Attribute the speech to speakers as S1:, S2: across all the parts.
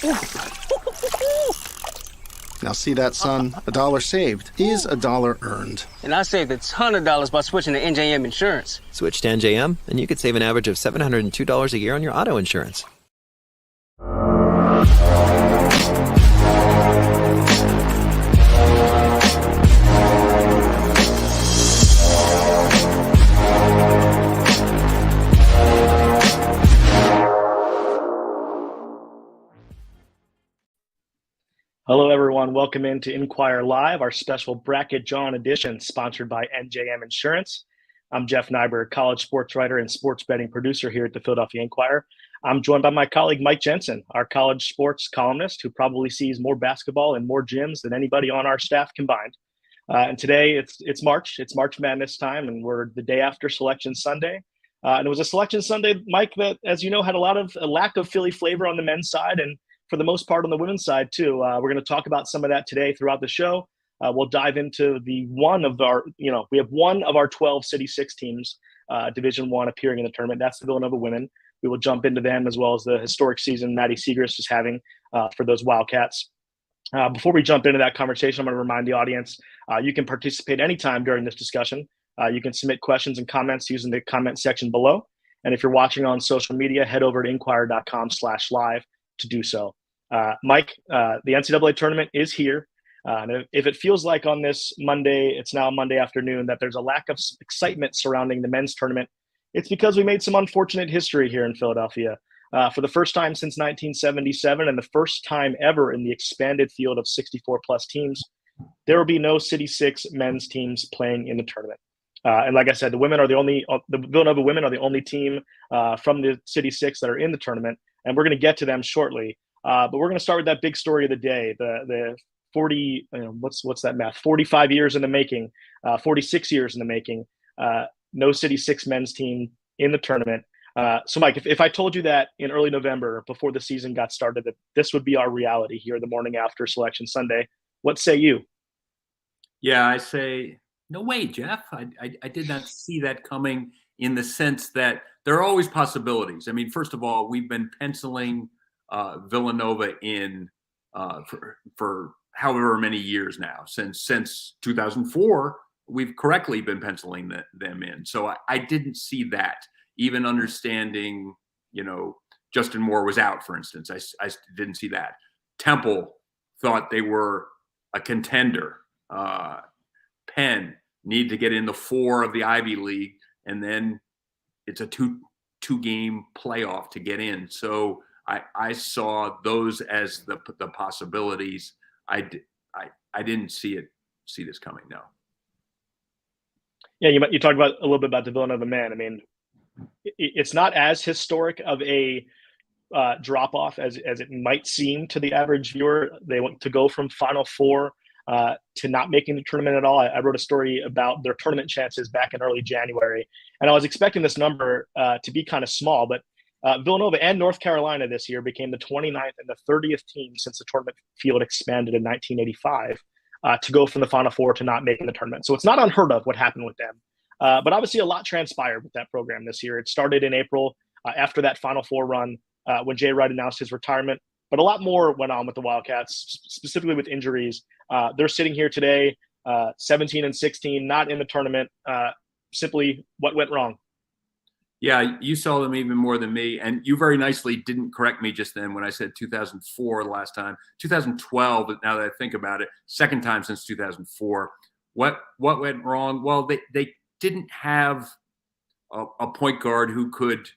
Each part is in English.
S1: Now see that, son? A dollar saved is a dollar earned.
S2: And I saved a ton of dollars by switching to NJM Insurance.
S3: Switch to NJM, and you could save an average of $702 a year on your auto insurance.
S4: Hello, everyone. Welcome into Inquirer Live, our special Bracket Jawn edition, sponsored by NJM Insurance. I'm Jeff Neiburg, college sports writer and sports betting producer here at the Philadelphia Inquirer. I'm joined by my colleague, Mike Jensen, our college sports columnist, who probably sees more basketball in more gyms than anybody on our staff combined. And today it's March. It's March Madness time, and we're the day after Selection Sunday. And it was a Selection Sunday, Mike, that, as you know, had a lack of Philly flavor on the men's side, and for the most part on the women's side too. We're going to talk about some of that today throughout the show. We'll dive into we have one of our 12 City 6 teams, Division I, appearing in the tournament. That's the Villanova women. We will jump into them, as well as the historic season Maddie Segrist is having for those Wildcats. Before we jump into that conversation, I'm going to remind the audience, you can participate anytime during this discussion. You can submit questions and comments using the comment section below. And if you're watching on social media, head over to inquirer.com/live to do so. Mike, the NCAA tournament is here. And if it feels like on this Monday, it's now Monday afternoon, that there's a lack of excitement surrounding the men's tournament, it's because we made some unfortunate history here in Philadelphia. For the first time since 1977, and the first time ever in the expanded field of 64-plus teams, there will be no City 6 men's teams playing in the tournament. And like I said, the Villanova women are the only team from the City 6 that are in the tournament, and we're going to get to them shortly. But we're going to start with that big story of the day, the 40, what's that math? 45 years in the making, 46 years in the making. No City 6 men's team in the tournament. So, Mike, if I told you that in early November, before the season got started, that this would be our reality here the morning after Selection Sunday, what say you?
S5: Yeah, I say, no way, Jeff. I did not see that coming, in the sense that there are always possibilities. I mean, first of all, we've been penciling Villanova in for however many years now. Since 2004, we've correctly been penciling them in. So I didn't see that. Even understanding, Justin Moore was out, for instance. I didn't see that. Temple thought they were a contender. Penn need to get in the 4 of the Ivy League, and then it's a two-game playoff to get in. So I saw those as the possibilities. I didn't see this coming. No.
S4: Yeah, you talked about a little bit about the Villanova men. I mean, it's not as historic of a drop off as it might seem to the average viewer. They want to go from Final Four to not making the tournament at all. I wrote a story about their tournament chances back in early January, and I was expecting this number to be kind of small, but Villanova and North Carolina this year became the 29th and the 30th team since the tournament field expanded in 1985 to go from the Final Four to not making the tournament. So it's not unheard of what happened with them. But obviously a lot transpired with that program this year. It started in April after that Final Four run when Jay Wright announced his retirement. But a lot more went on with the Wildcats, specifically with injuries. They're sitting here today, 17-16, not in the tournament. Simply what went wrong?
S5: Yeah, you saw them even more than me. And you very nicely didn't correct me just then when I said 2004 the last time. 2012, now that I think about it, second time since 2004. What went wrong? Well, they didn't have a point guard who could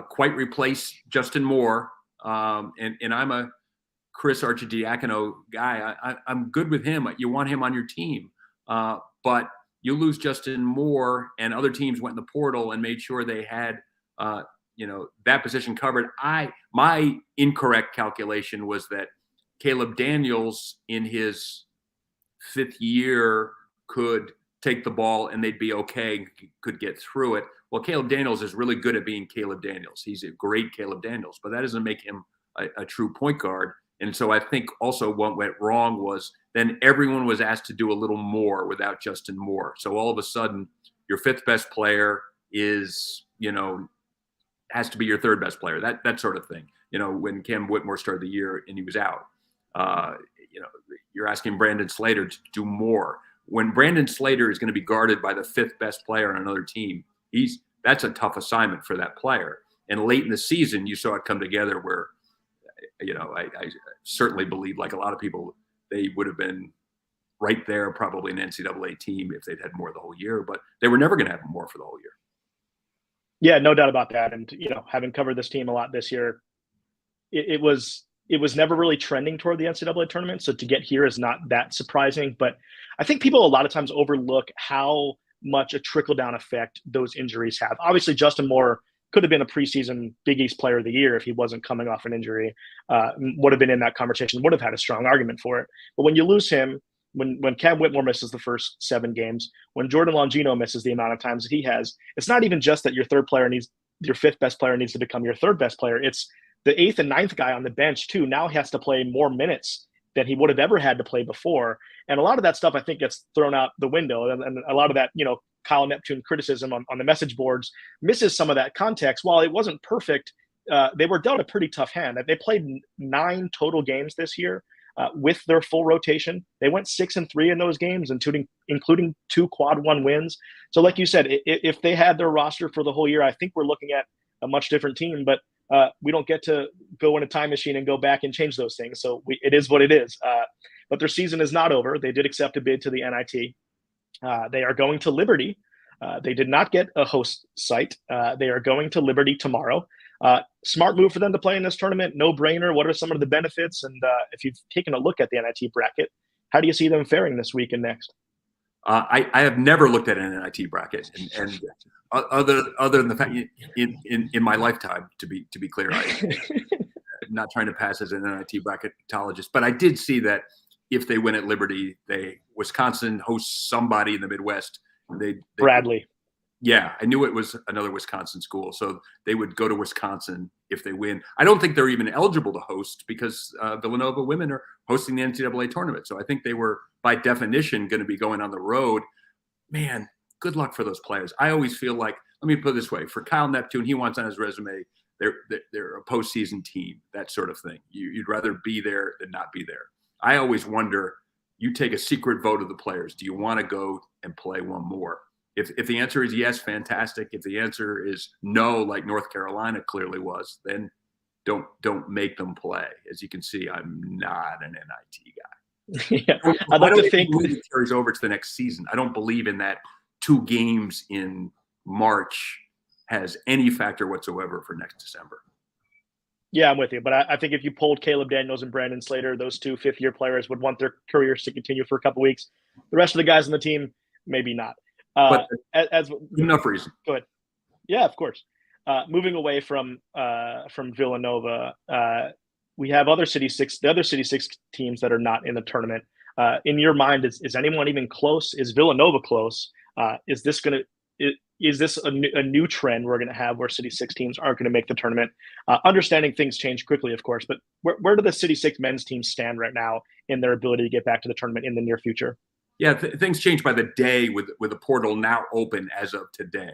S5: quite replace Justin Moore. And I'm a Chris Arcidiacono guy. I'm good with him. You want him on your team. But you lose Justin Moore, and other teams went in the portal and made sure they had, that position covered. My incorrect calculation was that Caleb Daniels in his 5th year could take the ball and they'd be okay, could get through it. Well, Caleb Daniels is really good at being Caleb Daniels. He's a great Caleb Daniels, but that doesn't make him a true point guard. And so I think also what went wrong was then everyone was asked to do a little more without Justin Moore. So all of a sudden, your 5th best player is, has to be your third best player, that sort of thing. When Cam Whitmore started the year and he was out, you're asking Brandon Slater to do more. When Brandon Slater is going to be guarded by the fifth best player on another team, that's a tough assignment for that player. And late in the season, you saw it come together where, I certainly believe, like a lot of people, they would have been right there, probably an NCAA team if they'd had more the whole year, but they were never going to have more for the whole year.
S4: Yeah, no doubt about that. And, having covered this team a lot this year, it was never really trending toward the NCAA tournament. So to get here is not that surprising. But I think people a lot of times overlook how much a trickle-down effect those injuries have. Obviously, Justin Moore could have been a preseason Big East Player of the Year if he wasn't coming off an injury, would have been in that conversation, would have had a strong argument for it. But when you lose him, when Cam Whitmore misses the first 7 games, when Jordan Longino misses the amount of times that he has, it's not even just that your fifth best player needs to become your third best player. It's the 8th and 9th guy on the bench too now has to play more minutes than he would have ever had to play before. And a lot of that stuff I think gets thrown out the window. And a lot of that, Kyle Neptune criticism on the message boards misses some of that context. While it wasn't perfect, they were dealt a pretty tough hand. They played 9 total games this year with their full rotation. They went 6-3 in those games, including 2 quad 1 wins. So like you said, if they had their roster for the whole year, I think we're looking at a much different team. But we don't get to go in a time machine and go back and change those things. So it is what it is. But their season is not over. They did accept a bid to the NIT. They are going to Liberty. They did not get a host site. They are going to Liberty tomorrow. Smart move for them to play in this tournament. No brainer. What are some of the benefits? And if you've taken a look at the NIT bracket, how do you see them faring this week and next?
S5: I have never looked at an NIT bracket, and other than the fact in my lifetime, to be clear, I'm not trying to pass as an NIT bracketologist, but I did see that if they win at Liberty, Wisconsin hosts somebody in the Midwest.
S4: Bradley.
S5: Yeah, I knew it was another Wisconsin school, so they would go to Wisconsin if they win. I don't think they're even eligible to host because Villanova women are hosting the NCAA tournament. So I think they were, by definition, going to be going on the road. Man, good luck for those players. I always feel like, let me put it this way, for Kyle Neptune, he wants on his resume, they're a postseason team, that sort of thing. You'd rather be there than not be there. I always wonder, you take a secret vote of the players. Do you want to go and play one more? If the answer is yes, fantastic. If the answer is no, like North Carolina clearly was, then don't make them play. As you can see, I'm not an NIT guy.
S4: Yeah, I'd like to think
S5: it carries over to the next season. I don't believe in that 2 games in March has any factor whatsoever for next December.
S4: Yeah, I'm with you. But I think if you polled Caleb Daniels and Brandon Slater, those 2 fifth-year players would want their careers to continue for a couple weeks. The rest of the guys on the team, maybe not.
S5: But enough reason.
S4: Go ahead. Yeah, of course. Moving away from Villanova, we have the other City 6 teams that are not in the tournament. In your mind, is anyone even close? Is Villanova close? Is this a new trend we're going to have where City 6 teams aren't going to make the tournament? Understanding things change quickly, of course, but where do the City 6 men's teams stand right now in their ability to get back to the tournament in the near future?
S5: Yeah, things change by the day with the portal now open as of today.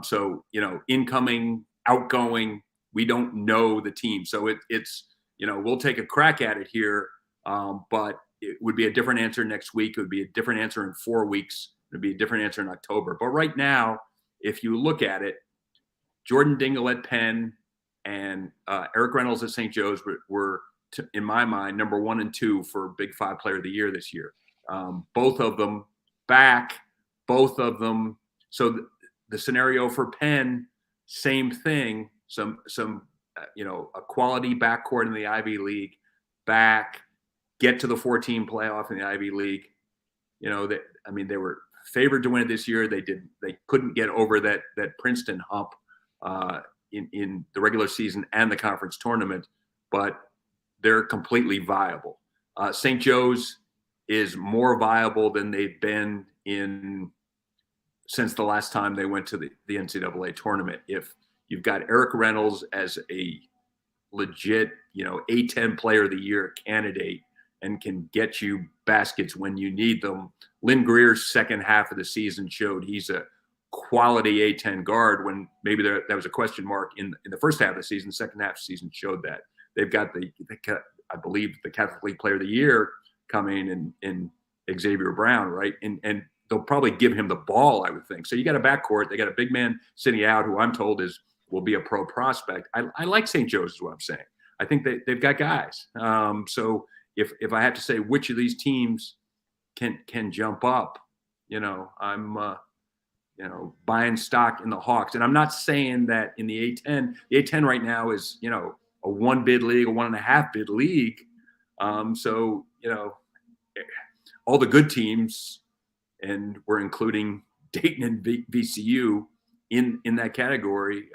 S5: So, incoming, outgoing, we don't know the team. So it's we'll take a crack at it here, but it would be a different answer next week. It would be a different answer in 4 weeks. It would be a different answer in October. But right now, if you look at it, Jordan Dingle at Penn and Eric Reynolds at St. Joe's were in my mind, number 1 and 2 for Big 5 Player of the Year this year. Both of them back, both of them. So the scenario for Penn, same thing. Some a quality backcourt in the Ivy League, back, get to the 14 playoff in the Ivy League. They were favored to win it this year. They couldn't get over that Princeton hump in the regular season and the conference tournament, but they're completely viable. St. Joe's is more viable than they've been since the last time they went to the NCAA tournament. If you've got Eric Reynolds as a legit, A10 Player of the Year candidate and can get you baskets when you need them. Lynn Greer's second half of the season showed he's a quality A10 guard when maybe that was a question mark in the first half of the season. The second half of the season showed that. They've got I believe the Catholic League Player of the Year coming in Xavier Brown, right? And they'll probably give him the ball, I would think. So you got a backcourt. They got a big man sitting out who I'm told will be a pro prospect. I like St. Joe's is what I'm saying. I think they've got guys. So if I have to say which of these teams can jump up, I'm buying stock in the Hawks. And I'm not saying that in the A10. The A10 right now is a 1 bid league, a 1.5 bid league. So all the good teams, and we're including Dayton and VCU in that category,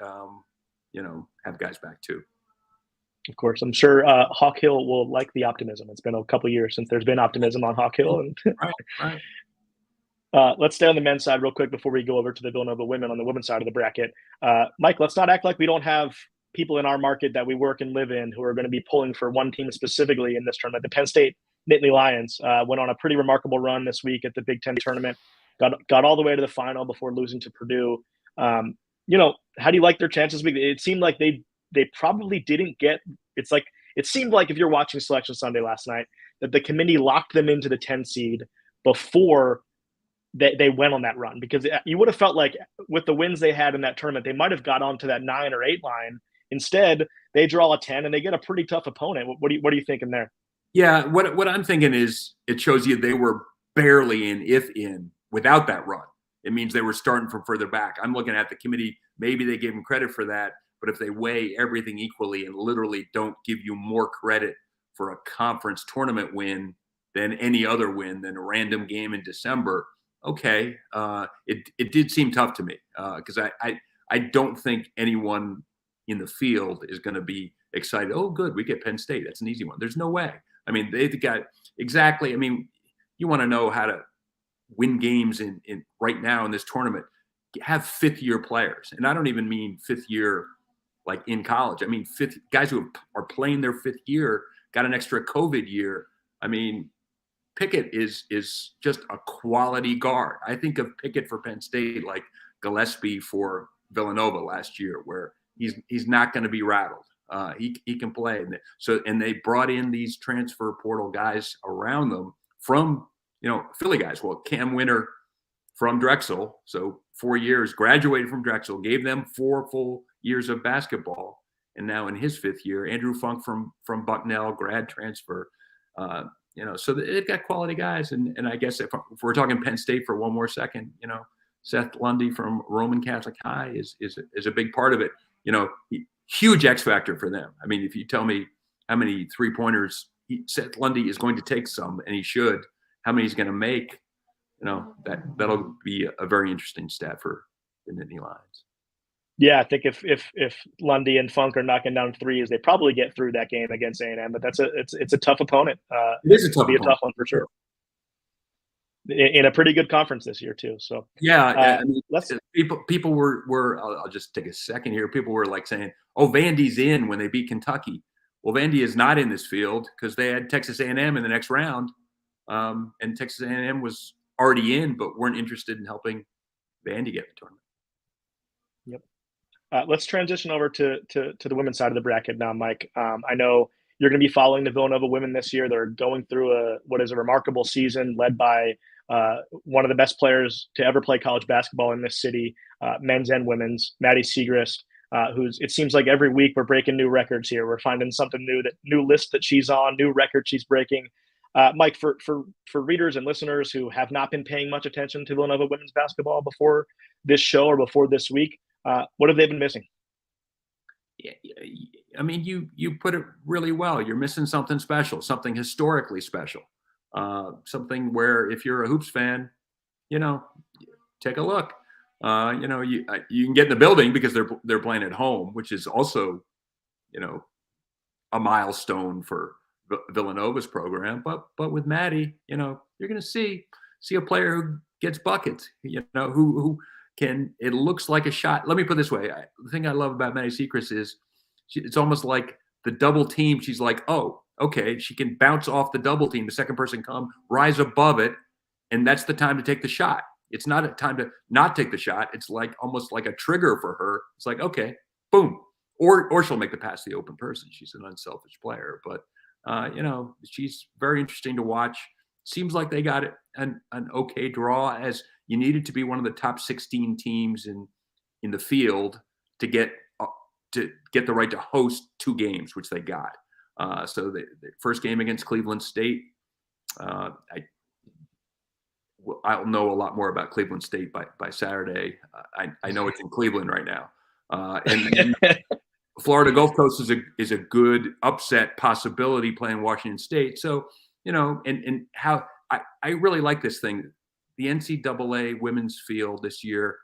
S5: have guys back too.
S4: Of course, I'm sure Hawk Hill will like the optimism. It's been a couple of years since there's been optimism on Hawk Hill. And
S5: Right.
S4: Let's stay on the men's side real quick before we go over to the Villanova women on the women's side of the bracket. Mike, let's not act like we don't have people in our market that we work and live in who are going to be pulling for one team specifically in this tournament. The Penn State Nittany Lions went on a pretty remarkable run this week at the Big Ten tournament, got all the way to the final before losing to Purdue. How do you like their chances? It seemed like they probably didn't get – it seemed like if you're watching Selection Sunday last night that the committee locked them into the 10 seed before they went on that run, because you would have felt like with the wins they had in that tournament, they might have got onto that 9 or 8 line. Instead, they draw a 10 and they get a pretty tough opponent. What are you thinking there?
S5: Yeah, what I'm thinking is it shows you they were barely in without that run. It means they were starting from further back. I'm looking at the committee. Maybe they gave them credit for that, but if they weigh everything equally and literally don't give you more credit for a conference tournament win than any other win, than a random game in December, okay, it did seem tough to me because I don't think anyone in the field is going to be excited. Oh, good, we get Penn State. That's an easy one. There's no way. I mean, they've got exactly. I mean, you want to know how to win games in right now in this tournament. Have 5th-year players, and I don't even mean 5th year like in college. I mean, guys who are playing their 5th year, got an extra COVID year. I mean, Pickett is just a quality guard. I think of Pickett for Penn State like Gillespie for Villanova last year, where he's not going to be rattled. He can play. And they brought in these transfer portal guys around them from Philly guys. Well, Cam Winter from Drexel, so 4 years, graduated from Drexel, gave them 4 full years of basketball, and now in his 5th year, Andrew Funk from Bucknell, grad transfer. So they've got quality guys, and I guess if we're talking Penn State for one more second, Seth Lundy from Roman Catholic High is a big part of it. Huge X factor for them. I mean, if you tell me how many 3-pointers Seth Lundy is going to take, some, and he should, how many he's going to make, that'll be a very interesting stat for the Nittany Lions.
S4: Yeah, I think if Lundy and Funk are knocking down threes, they probably get through that game against A&M. But it's a tough opponent.
S5: It is a tough
S4: opponent. A tough one for sure. In a pretty good conference this year too. So
S5: yeah, I mean, people were. I'll just take a second here. People were like saying, "Oh, Vandy's in" when they beat Kentucky. Well, Vandy is not in this field because they had Texas A&M in the next round, and Texas A&M was already in, but weren't interested in helping Vandy get the tournament.
S4: Yep. Let's transition over to the women's side of the bracket now, Mike. I know you're going to be following the Villanova women this year. They're going through what is a remarkable season led by one of the best players to ever play college basketball in this city, men's and women's, Maddie Siegrist, it seems like every week we're breaking new records here. We're finding something new, new list that she's on, new record she's breaking. Mike, for readers and listeners who have not been paying much attention to Villanova women's basketball before this show or before this week, what have they been missing?
S5: Yeah, I mean, you put it really well. You're missing something special, something historically special, something where if you're a hoops fan, take a look. You can get in the building because they're playing at home, which is also, a milestone for Villanova's program. But with Maddie, you're going to see a player who gets buckets, who can. It looks like a shot. Let me put it this way: the thing I love about Maddie Siegrist is it's almost like the double team. She's like, oh, okay, she can bounce off the double team. The second person come, rise above it, and that's the time to take the shot. It's not a time to not take the shot. It's like almost like a trigger for her. It's like, okay, boom. Or she'll make the pass to the open person. She's an unselfish player. But, she's very interesting to watch. Seems like they got an okay draw, as you needed to be one of the top 16 teams in the field to get the right to host 2 games, which they got. So the first game against Cleveland State, I'll know a lot more about Cleveland State by Saturday. I know it's in Cleveland right now. And Florida Gulf Coast is a good upset possibility playing Washington State. So, and how I really like this thing. The NCAA women's field this year,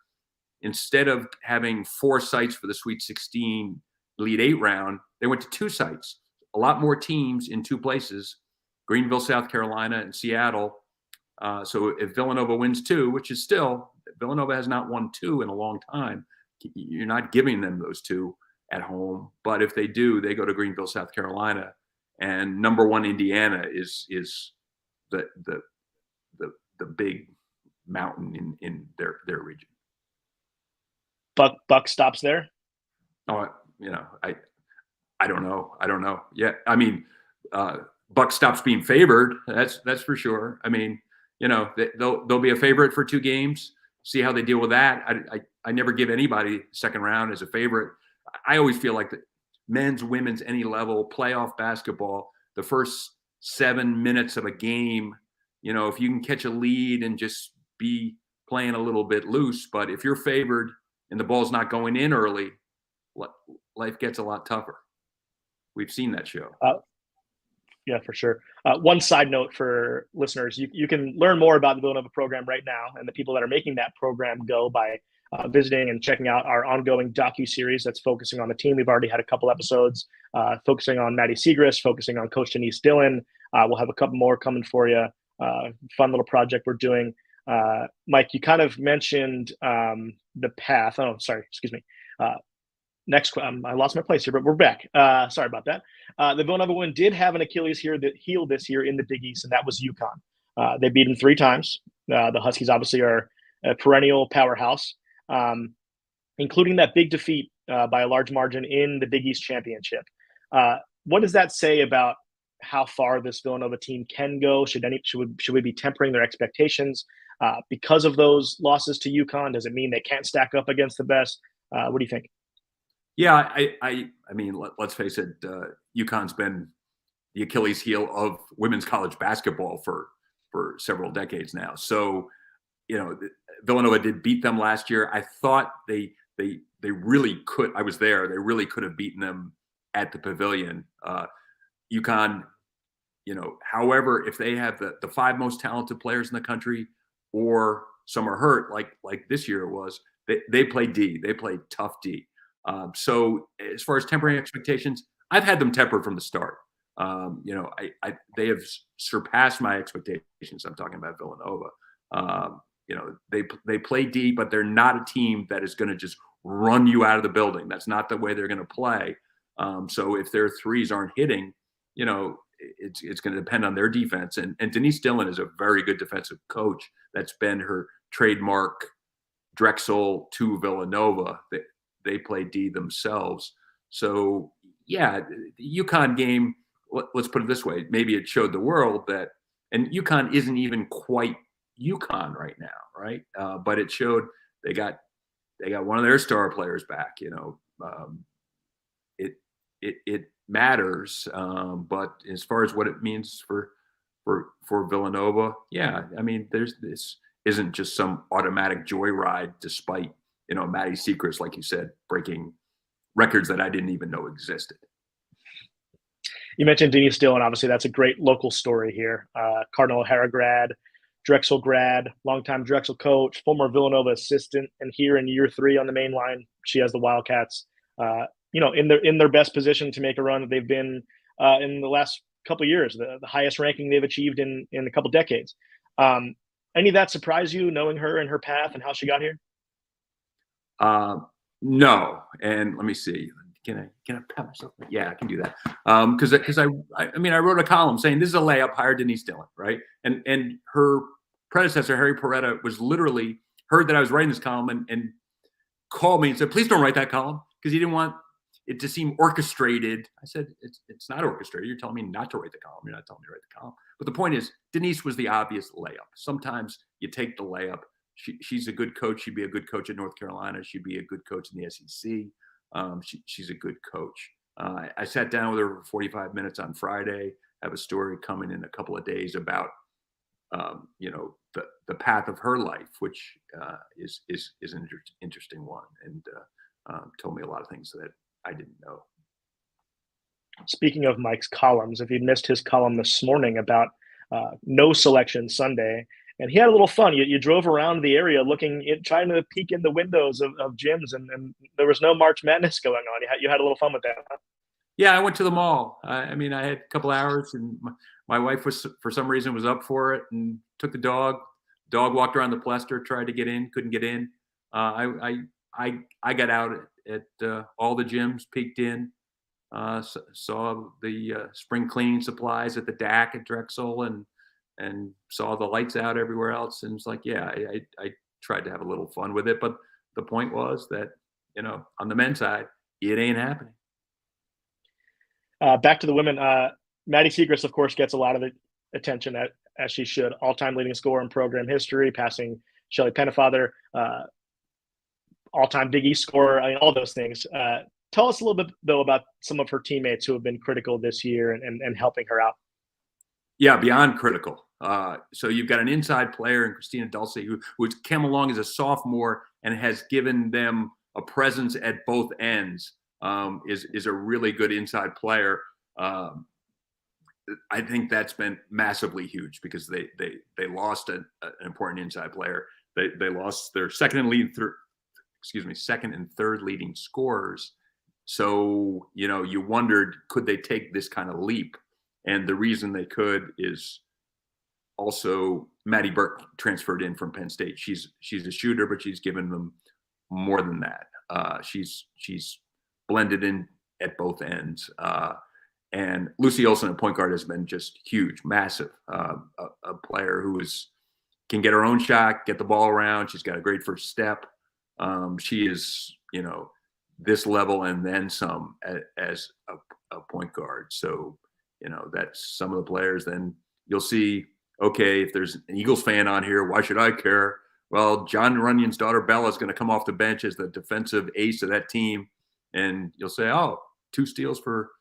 S5: instead of having 4 sites for the Sweet 16 Elite 8 round, they went to 2 sites. A lot more teams in 2 places, Greenville, South Carolina, and Seattle. So if Villanova wins 2, which is still, Villanova has not won 2 in a long time, you're not giving them those 2 at home. But if they do, they go to Greenville, South Carolina, and number 1 Indiana is the big mountain in their region.
S4: Buck stops there.
S5: Oh, I don't know. Yeah, I mean, Buck stops being favored. That's for sure. I mean, they'll be a favorite for 2 games. See how they deal with that. I never give anybody second round as a favorite. I always feel like the men's, women's, any level playoff basketball, the first 7 minutes of a game, if you can catch a lead and just be playing a little bit loose, but if you're favored and the ball's not going in early, life gets a lot tougher. We've seen that show.
S4: Yeah, for sure. One side note for listeners, you can learn more about the Villanova program right now and the people that are making that program go by visiting and checking out our ongoing docu-series that's focusing on the team. We've already had a couple episodes focusing on Maddie Siegrist, focusing on Coach Denise Dillon. We'll have a couple more coming for you. Fun little project we're doing. Mike, you kind of mentioned the path. Oh, sorry. Excuse me. Next, I lost my place here, but we're back. Sorry about that. The Villanova win did have an Achilles heel this year in the Big East, and that was UConn. They beat them 3 times. The Huskies obviously are a perennial powerhouse, including that big defeat by a large margin in the Big East championship. What does that say about how far this Villanova team can go? Should we be tempering their expectations because of those losses to UConn? Does it mean they can't stack up against the best? What do you think?
S5: Yeah, I mean, let's face it. UConn's been the Achilles heel of women's college basketball for several decades now. So, Villanova did beat them last year. I thought they really could. I was there. They really could have beaten them at the Pavilion. UConn, however, if they have the 5 most talented players in the country, or some are hurt, like this year it was, they play D. They play tough D. So as far as tempering expectations, I've had them tempered from the start. They have surpassed my expectations. I'm talking about Villanova. They play D, but they're not a team that is going to just run you out of the building. That's not the way they're going to play. So if their threes aren't hitting, it's going to depend on their defense. And Denise Dillon is a very good defensive coach. That's been her trademark. Drexel to Villanova. They play D themselves. So, yeah, the UConn game, let's put it this way. Maybe it showed the world that, and UConn isn't even quite UConn right now, right? But it showed they got one of their star players back. It matters. But as far as what it means for Villanova, yeah, I mean, this isn't just some automatic joyride, despite Maddie Siegrist, like you said, breaking records that I didn't even know existed.
S4: You mentioned Denise Dillon. Obviously, that's a great local story here. Cardinal O'Hara grad, Drexel grad, longtime Drexel coach, former Villanova assistant, and here in year 3 on the main line, she has the Wildcats, in their best position to make a run that they've been in the last couple of years, the highest ranking they've achieved in a couple decades. Any of that surprise you, knowing her and her path and how she got here?
S5: No. And let me see. Can I pat myself? Yeah, I can do that. Because I wrote a column saying this is a layup, hire Denise Dillon, right? And her predecessor, Harry Peretta, was literally heard that I was writing this column and called me and said, please don't write that column, because he didn't want it to seem orchestrated. I said, it's not orchestrated. You're telling me not to write the column. You're not telling me to write the column. But the point is, Denise was the obvious layup. Sometimes you take the layup. She's a good coach. She'd be a good coach at North Carolina. She'd be a good coach in the SEC. She's a good coach. I sat down with her for 45 minutes on Friday. I have a story coming in a couple of days about, the path of her life, which is an interesting one, and told me a lot of things that I didn't know.
S4: Speaking of Mike's columns, if you missed his column this morning about no selection Sunday, and he had a little fun. You drove around the area trying to peek in the windows of gyms, and there was no March Madness going on. You had a little fun with that, huh?
S5: Yeah, I went to the mall. I had a couple hours, and my wife for some reason was up for it and took the dog. Dog walked around the Plester, tried to get in, couldn't get in. I got out at all the gyms, peeked in, saw the spring cleaning supplies at the DAC at Drexel, and saw the lights out everywhere else. And it's like, yeah, I tried to have a little fun with it. But the point was that, on the men's side, it ain't happening.
S4: Back to the women. Maddie Siegrist, of course, gets a lot of attention, as she should. All-time leading scorer in program history, passing Shelley Pennefather, all-time Big East scorer, all those things. Tell us a little bit, though, about some of her teammates who have been critical this year and helping her out.
S5: Yeah, beyond critical. So you've got an inside player in Christina Dulce who's come along as a sophomore and has given them a presence at both ends. Is a really good inside player. I think that's been massively huge because they lost an important inside player. They lost their second and third leading scorers. So, you wondered, could they take this kind of leap? And the reason they could is also Maddie Burke transferred in from Penn State. She's a shooter, but she's given them more than that. She's blended in at both ends. And Lucy Olson at point guard has been just huge, massive. A player who can get her own shot, get the ball around. She's got a great first step. She is, this level and then some as a point guard. So, that's some of the players. Then you'll see, okay, if there's an Eagles fan on here, why should I care? Well, John Runyon's daughter Bella is going to come off the bench as the defensive ace of that team. And you'll say, oh, 2 steals for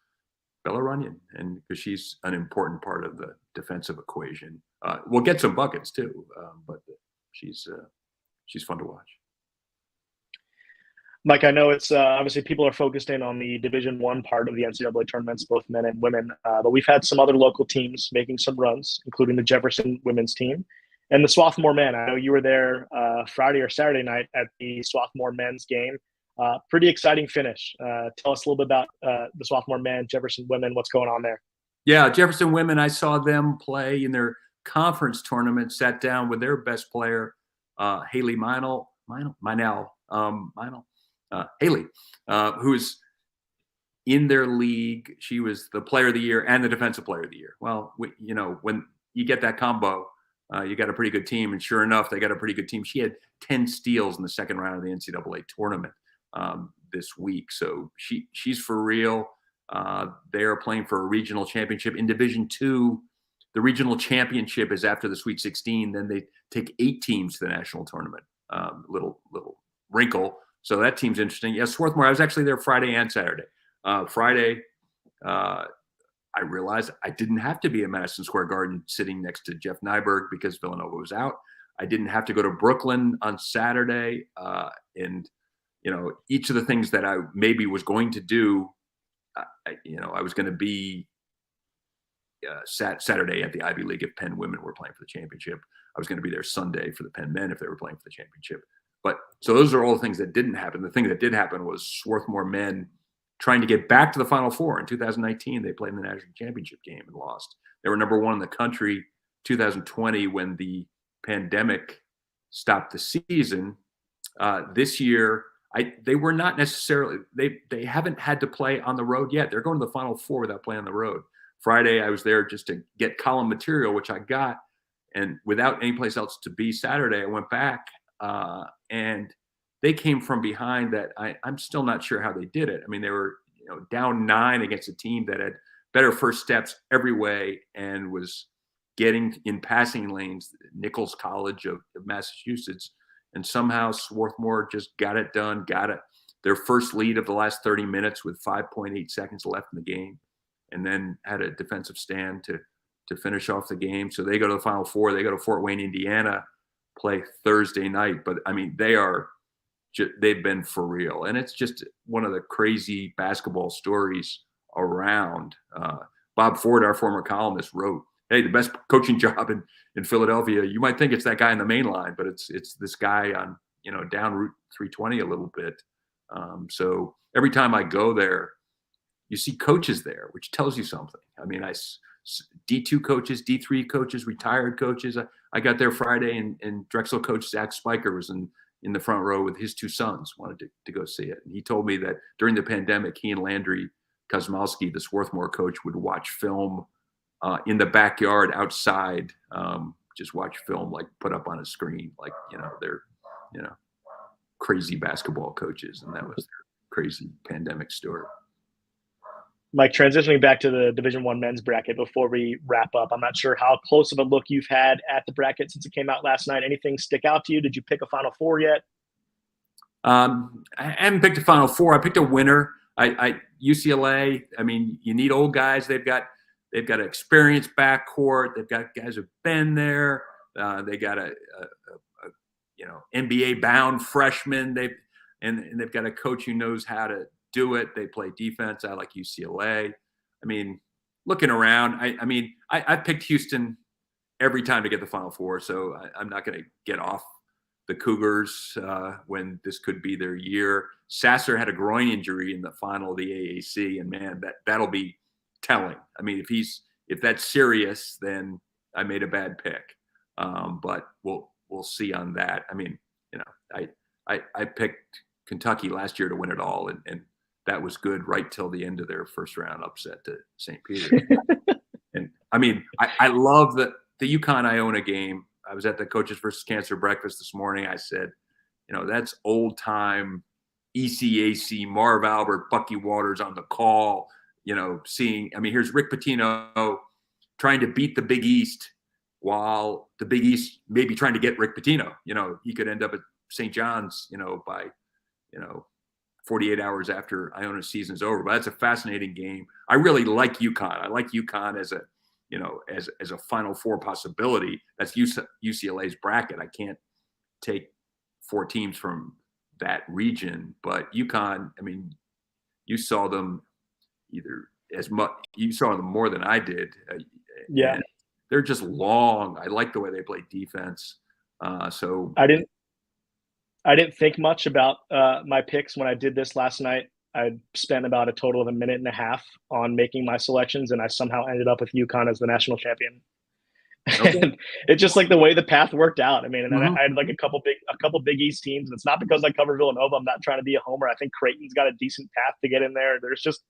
S5: Bella Runyon, and because she's an important part of the defensive equation. We'll get some buckets too, but she's fun to watch.
S4: Mike, I know it's obviously people are focused in on the Division I part of the NCAA tournaments, both men and women, but we've had some other local teams making some runs, including the Jefferson women's team and the Swarthmore men. I know you were there Friday or Saturday night at the Swarthmore men's game. Pretty exciting finish. Tell us a little bit about the Swarthmore men, Jefferson women, what's going on there.
S5: Yeah, Jefferson women, I saw them play in their conference tournament, sat down with their best player, Haley Haley, who's in their league. She was the player of the year and the defensive player of the year. Well, when you get that combo, you got a pretty good team. And sure enough, they got a pretty good team. She had 10 steals in the second round of the NCAA tournament this week. So she's for real. They are playing for a regional championship in Division II. The regional championship is after the Sweet 16. Then they take 8 teams to the national tournament. Little wrinkle. So that team's interesting. Yeah, Swarthmore. I was actually there Friday and Saturday. Friday, I realized I didn't have to be at Madison Square Garden sitting next to Jeff Neiburg because Villanova was out. I didn't have to go to Brooklyn on Saturday. And each of the things that I maybe was going to do, I was going to be Saturday at the Ivy League if Penn women were playing for the championship. I was going to be there Sunday for the Penn men if they were playing for the championship. But so those are all the things that didn't happen. The thing that did happen was Swarthmore men trying to get back to the Final Four. In 2019, they played in the national championship game and lost. They were number 1 in the country 2020 when the pandemic stopped the season. This year, they were not necessarily they haven't had to play on the road yet. They're going to the Final Four without playing on the road. Friday, I was there just to get column material, which I got, and without any place else to be Saturday, I went back and they came from behind that I'm still not sure how they did it. I mean, they were down 9 against a team that had better first steps every way and was getting in passing lanes, Nichols College of Massachusetts, and somehow Swarthmore just got it done, got it. Their first lead of the last 30 minutes with 5.8 seconds left in the game, and then had a defensive stand to finish off the game. So they go to the Final Four. They go to Fort Wayne, Indiana, play Thursday night. But, I mean, they've been for real. And it's just one of the crazy basketball stories around. Bob Ford, our former columnist, wrote, hey, the best coaching job in Philadelphia, you might think it's that guy in the main line, but it's this guy on, down Route 320 a little bit. So every time I go there, you see coaches there, which tells you something. I mean, D2 coaches, D3 coaches, retired coaches. I got there Friday, and Drexel coach Zach Spiker was in the front row with his 2 sons, wanted to go see it. And he told me that during the pandemic, he and Landry Kosmowski, the Swarthmore coach, would watch film in the backyard outside, just watch film like put up on a screen, like, they're, crazy basketball coaches. And that was their crazy pandemic story.
S4: Mike, transitioning back to the Division I men's bracket before we wrap up, I'm not sure how close of a look you've had at the bracket since it came out last night. Anything stick out to you? Did you pick a Final Four yet?
S5: I haven't picked a Final Four. I picked a winner. UCLA, I mean, you need old guys. They've got an experienced backcourt. They've got guys who've been there. They got a NBA bound freshman. They've got a coach who knows how to do it. They play defense. I like UCLA. I mean, looking around, I picked Houston every time to get the Final Four, so I'm not going to get off the Cougars when this could be their year. Sasser had a groin injury in the final of the AAC, and man, that'll be telling. I mean, if that's serious, then I made a bad pick. But we'll see on that. I mean, I picked Kentucky last year to win it all, and that was good right till the end of their first round upset to St. Peter's. And I mean, I love the UConn Iona game. I was at the Coaches versus Cancer breakfast this morning. I said, that's old time ECAC, Marv Albert, Bucky Waters on the call, here's Rick Pitino trying to beat the Big East while the Big East may be trying to get Rick Pitino. He could end up at St. John's, by 48 hours after Iona's season's over. But that's a fascinating game. I really like UConn. I like UConn as a Final Four possibility. That's UCLA's bracket. I can't take 4 teams from that region, but UConn, I mean, you saw them you saw them more than I did.
S4: Yeah.
S5: They're just long. I like the way they play defense. So
S4: I didn't think much about my picks when I did this last night. I spent about a total of a minute and a half on making my selections, and I somehow ended up with UConn as the national champion.
S5: Okay.
S4: And it's just like the way the path worked out. I mean, and then
S5: Mm-hmm.
S4: I had like a couple Big East teams, and it's not because I cover Villanova. I'm not trying to be a homer. I think Creighton's got a decent path to get in there. There's just,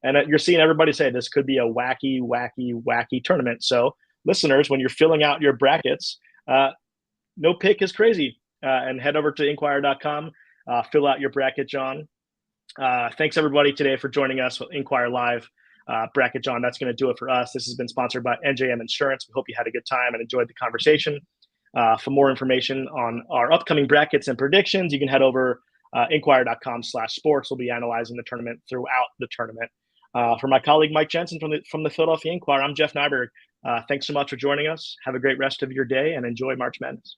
S4: and you're seeing everybody say this could be a wacky, wacky, wacky tournament. So listeners, when you're filling out your brackets, no pick is crazy. And head over to Inquirer.com, fill out your bracket, John. Thanks everybody today for joining us with Inquire Live. Bracket John, that's going to do it for us. This has been sponsored by NJM Insurance. We hope you had a good time and enjoyed the conversation. For more information on our upcoming brackets and predictions, you can head over Inquirer.com/sports. We'll be analyzing the tournament throughout the tournament. For my colleague Mike Jensen from the Philadelphia Inquirer, I'm Jeff Neiburg. Thanks so much for joining us. Have a great rest of your day and enjoy March Madness.